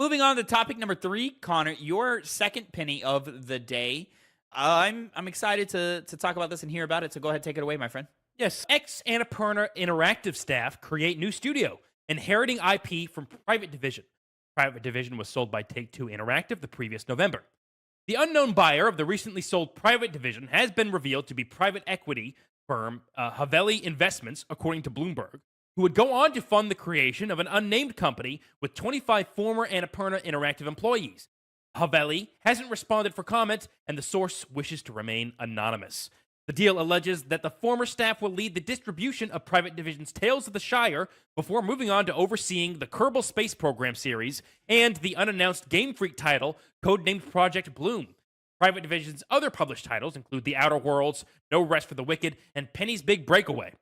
Moving on to topic number 3, Connor, your second penny of the day. I'm excited to talk about this and hear about it. So go ahead, take it away, my friend. Yes, ex-Annapurna Interactive staff create new studio, inheriting IP from Private Division. Private Division was sold by Take-Two Interactive the previous November. The unknown buyer of the recently sold Private Division has been revealed to be private equity firm Haveli Investments, according to Bloomberg, who would go on to fund the creation of an unnamed company with 25 former Annapurna Interactive employees. Haveli hasn't responded for comment, and the source wishes to remain anonymous. The deal alleges that the former staff will lead the distribution of Private Division's Tales of the Shire before moving on to overseeing the Kerbal Space Program series and the unannounced Game Freak title, codenamed Project Bloom. Private Division's other published titles include The Outer Worlds, No Rest for the Wicked, and Penny's Big Breakaway.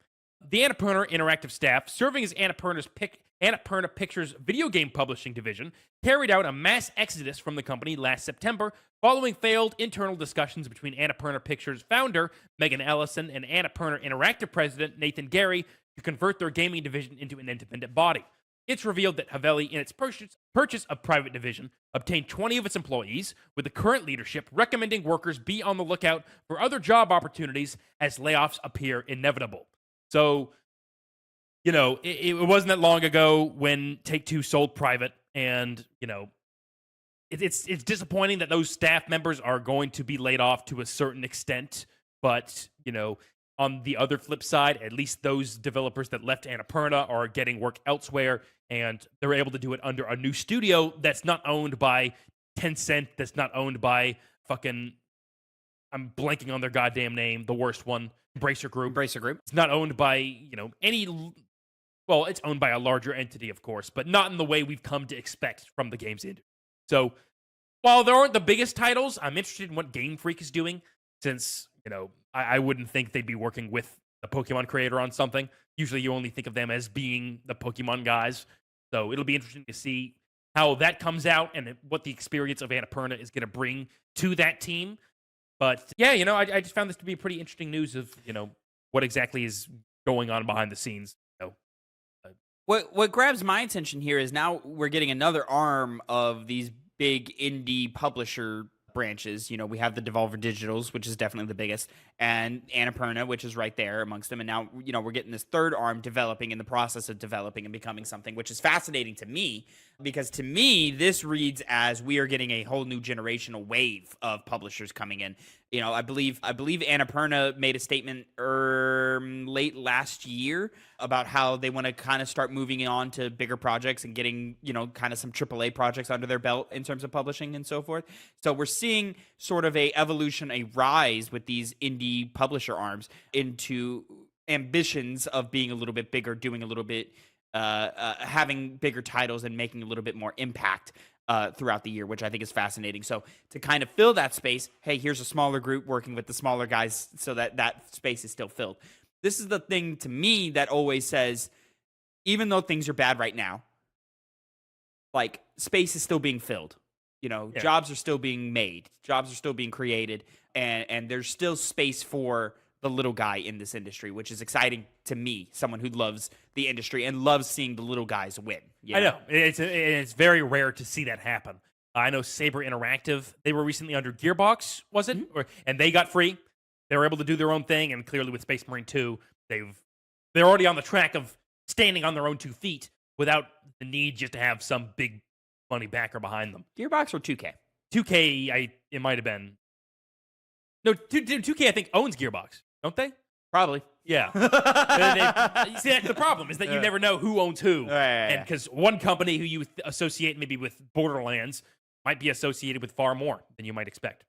The Annapurna Interactive staff, serving as Annapurna Pictures' video game publishing division, carried out a mass exodus from the company last September following failed internal discussions between Annapurna Pictures founder Megan Ellison and Annapurna Interactive president Nathan Gary to convert their gaming division into an independent body. It's revealed that Haveli, in its purchase of Private Division, obtained 20 of its employees, with the current leadership recommending workers be on the lookout for other job opportunities as layoffs appear inevitable. So, it wasn't that long ago when Take-Two sold Private, and, it's disappointing that those staff members are going to be laid off to a certain extent, but, on the other flip side, at least those developers that left Annapurna are getting work elsewhere, and they're able to do it under a new studio that's not owned by Tencent, that's not owned by fucking, I'm blanking on their goddamn name, the worst one, Embracer Group. It's not owned by, well, it's owned by a larger entity, of course, but not in the way we've come to expect from the games industry. So, while there aren't the biggest titles, I'm interested in what Game Freak is doing, since, I wouldn't think they'd be working with a Pokemon creator on something. Usually you only think of them as being the Pokemon guys. So it'll be interesting to see how that comes out and what the experience of Annapurna is going to bring to that team. But yeah, I just found this to be pretty interesting news of, what exactly is going on behind the scenes. What grabs my attention here is now we're getting another arm of these big indie publisher branches. We have the Devolver Digitals, which is definitely the biggest, and Annapurna, which is right there amongst them. And now, we're getting this third arm developing, in the process of developing and becoming something, which is fascinating to me, because to me, this reads as we are getting a whole new generational wave of publishers coming in. I believe Annapurna made a statement late last year about how they want to kind of start moving on to bigger projects and getting, kind of some AAA projects under their belt in terms of publishing and so forth. So we're seeing sort of a evolution, a rise with these indie publisher arms into ambitions of being a little bit bigger, doing a little bit, having bigger titles and making a little bit more impact throughout the year, which I think is fascinating. So to kind of fill that space, hey, here's a smaller group working with the smaller guys so that space is still filled. This is the thing to me that always says, even though things are bad right now, like, space is still being filled. Jobs are still being made, jobs are still being created, and there's still space for the little guy in this industry, which is exciting to me, someone who loves the industry and loves seeing the little guys win. I know. It's very rare to see that happen. I know Saber Interactive, they were recently under Gearbox, was it? Mm-hmm. And they got free. They were able to do their own thing, and clearly with Space Marine 2, they're already on the track of standing on their own 2 feet without the need just to have some big money backer behind them. Gearbox or 2K? 2K, it might have been. No, 2K I think owns Gearbox, don't they? Probably. Yeah. See, that's the problem, is that you never know who owns who. And because one company who you associate maybe with Borderlands might be associated with far more than you might expect.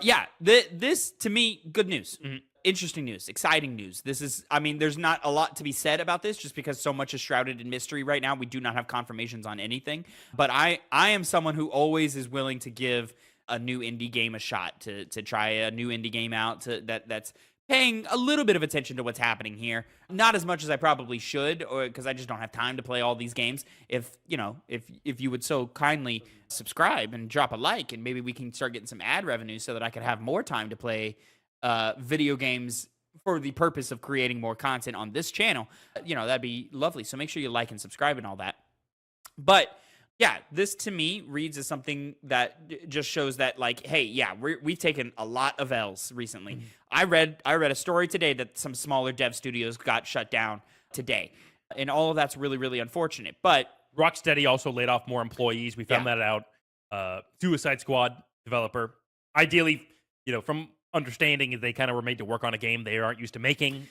Yeah, this, to me, good news. Mm-hmm. Interesting news, exciting news. This is, there's not a lot to be said about this just because so much is shrouded in mystery right now. We do not have confirmations on anything. But I am someone who always is willing to give a new indie game a shot, to try a new indie game out that's paying a little bit of attention to what's happening here. Not as much as I probably should, or because I just don't have time to play all these games. If you would so kindly subscribe and drop a like, and maybe we can start getting some ad revenue so that I could have more time to play video games for the purpose of creating more content on this channel, that'd be lovely. So make sure you like and subscribe and all that. But Yeah, this to me reads as something that just shows that, like, hey, yeah, we've taken a lot of L's recently. Mhm. I read a story today that some smaller dev studios got shut down today, and all of that's really really unfortunate. But Rocksteady also laid off more employees. We yeah, found that out. Suicide Squad developer, ideally, from understanding, they kind of were made to work on a game they aren't used to making.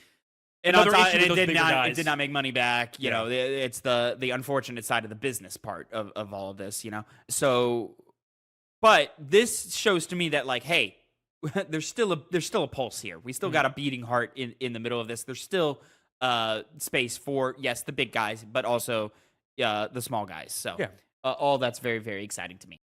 and on Another top, issue and with those bigger it did guys. not make money back. You Yeah. know, it's the unfortunate side of the business part of all of this. You know, so but this shows to me that, like, hey, there's still a pulse here. We still Mhm. got a beating heart in the middle of this. There's still space for, yes, the big guys, but also the small guys. So Yeah. all that's very very exciting to me.